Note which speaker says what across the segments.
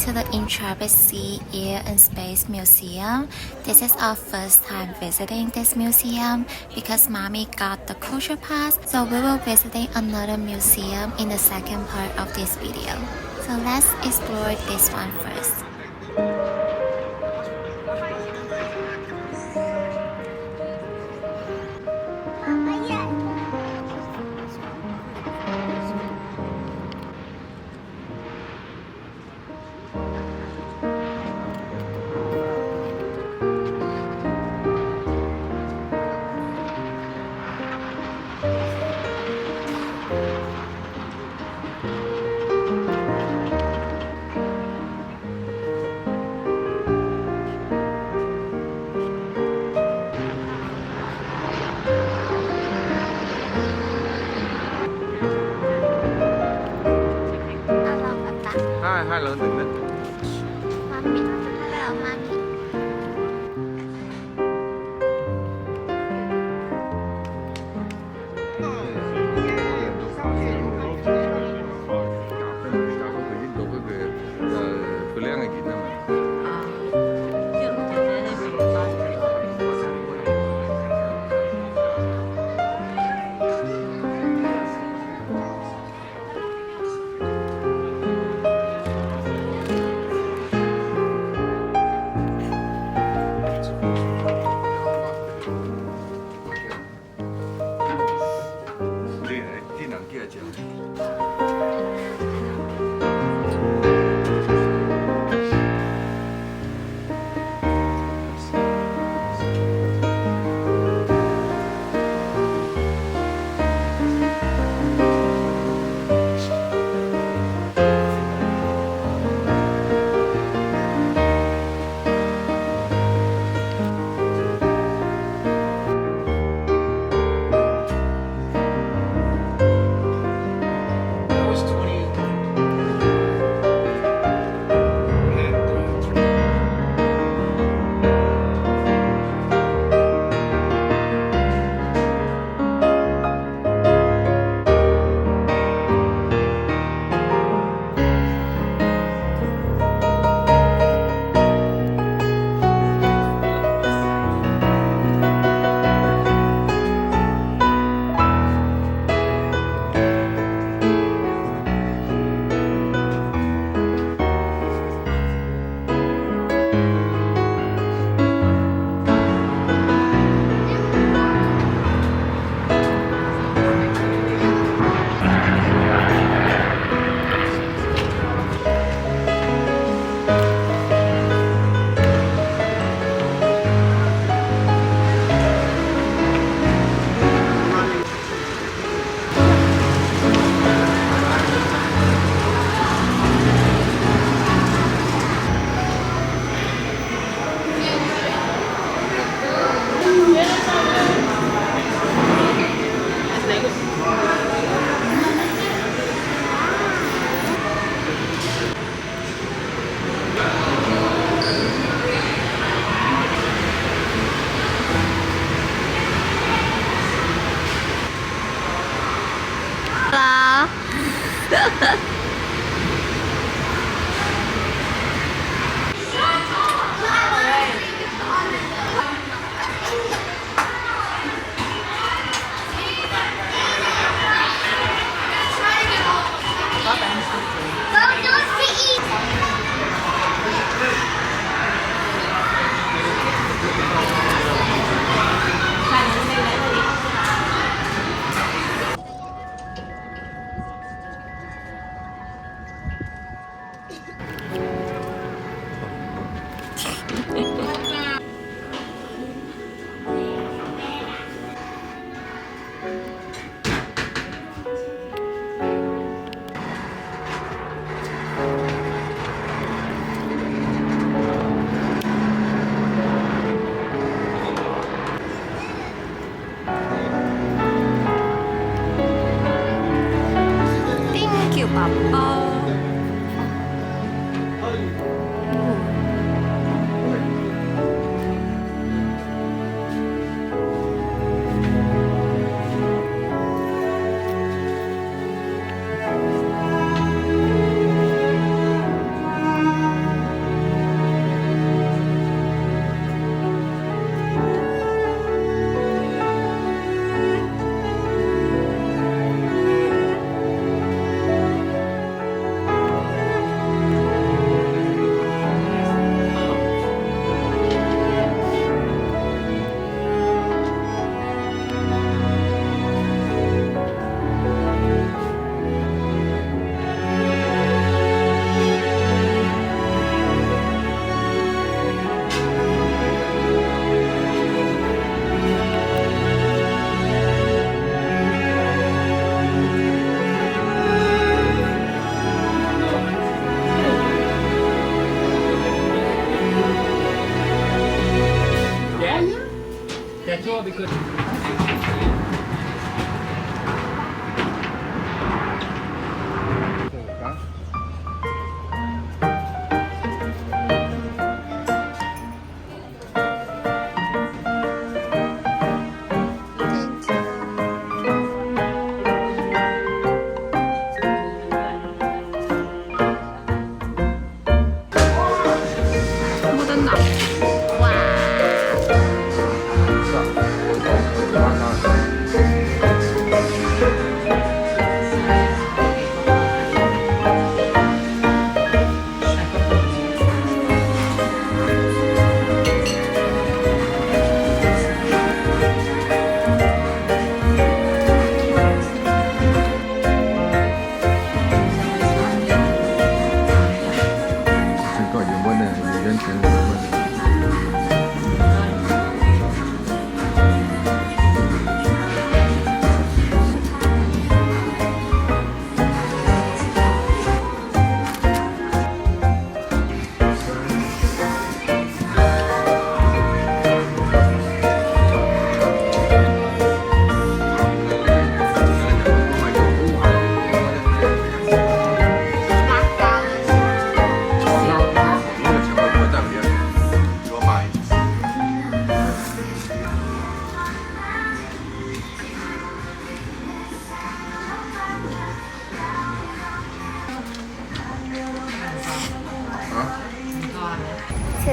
Speaker 1: to the Intrepid Sea, Air and Space Museum. This is our first time visiting this museum because Mommy got the culture pass, so we will visiting another museum in the second part of this video. So let's explore this one first.
Speaker 2: Hai lớn từng đấy.
Speaker 1: Mami, hello, Mami.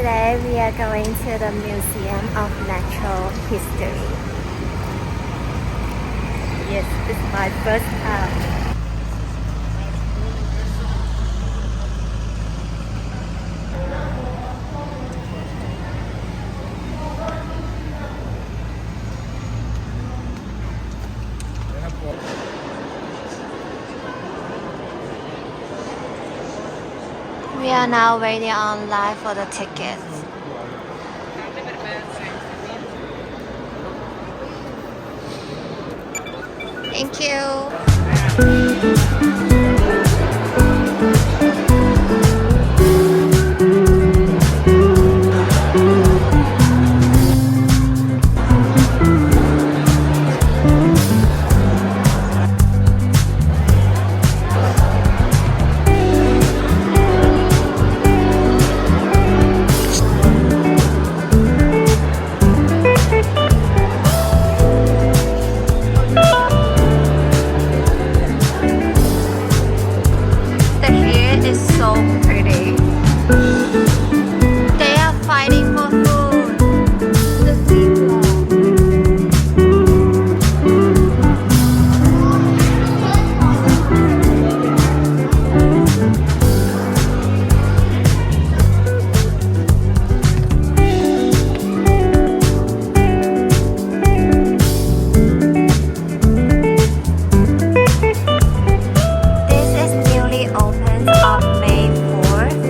Speaker 1: Today we are going to the Museum of Natural History. Yes, it's my first time. We are now waiting online for the tickets. Thank you. The hair is so pretty. They are fighting for food. The zebra. This is newly opened on May 4th.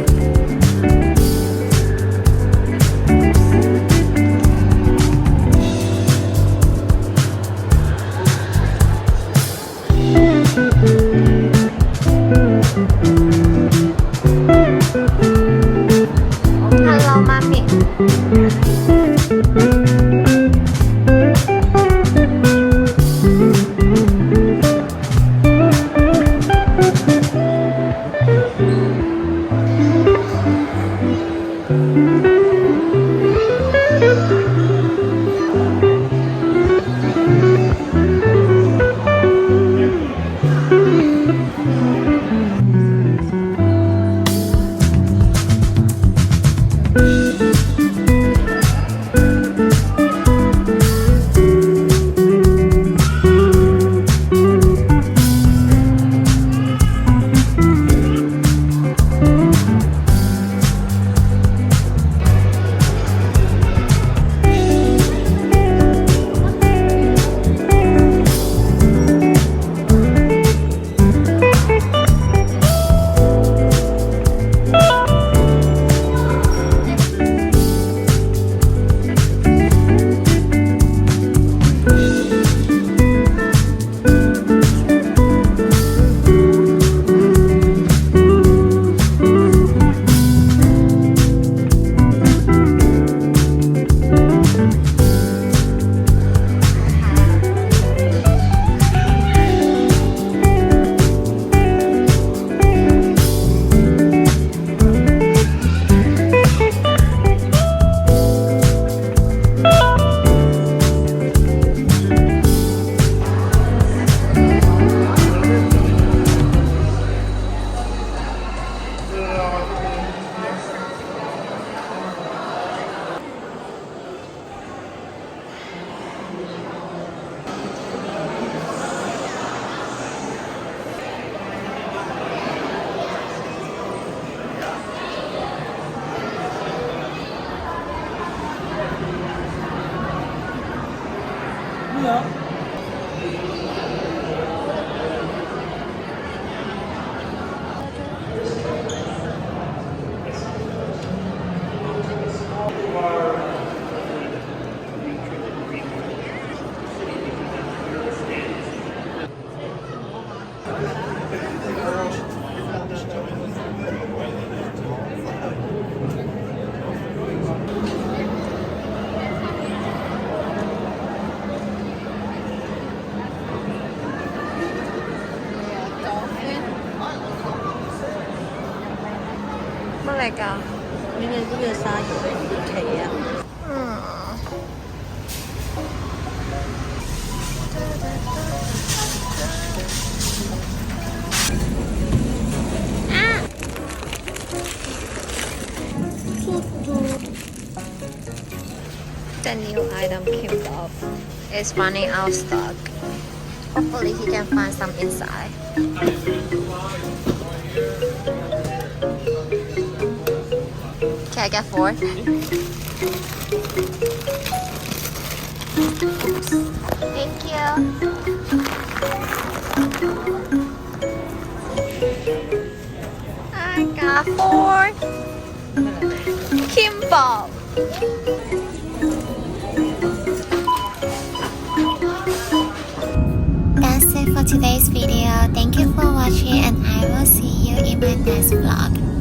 Speaker 1: Hello, mommy. Like a
Speaker 3: 呢個鯊魚旗啊！
Speaker 1: 啊！兔兔。the new item kimbap is running out of stock. Hopefully he can find some inside. Can I get 4? Oops. Thank you. I got 4 kimbap. That's it for today's video. Thank you for watching and I will see you in my next vlog.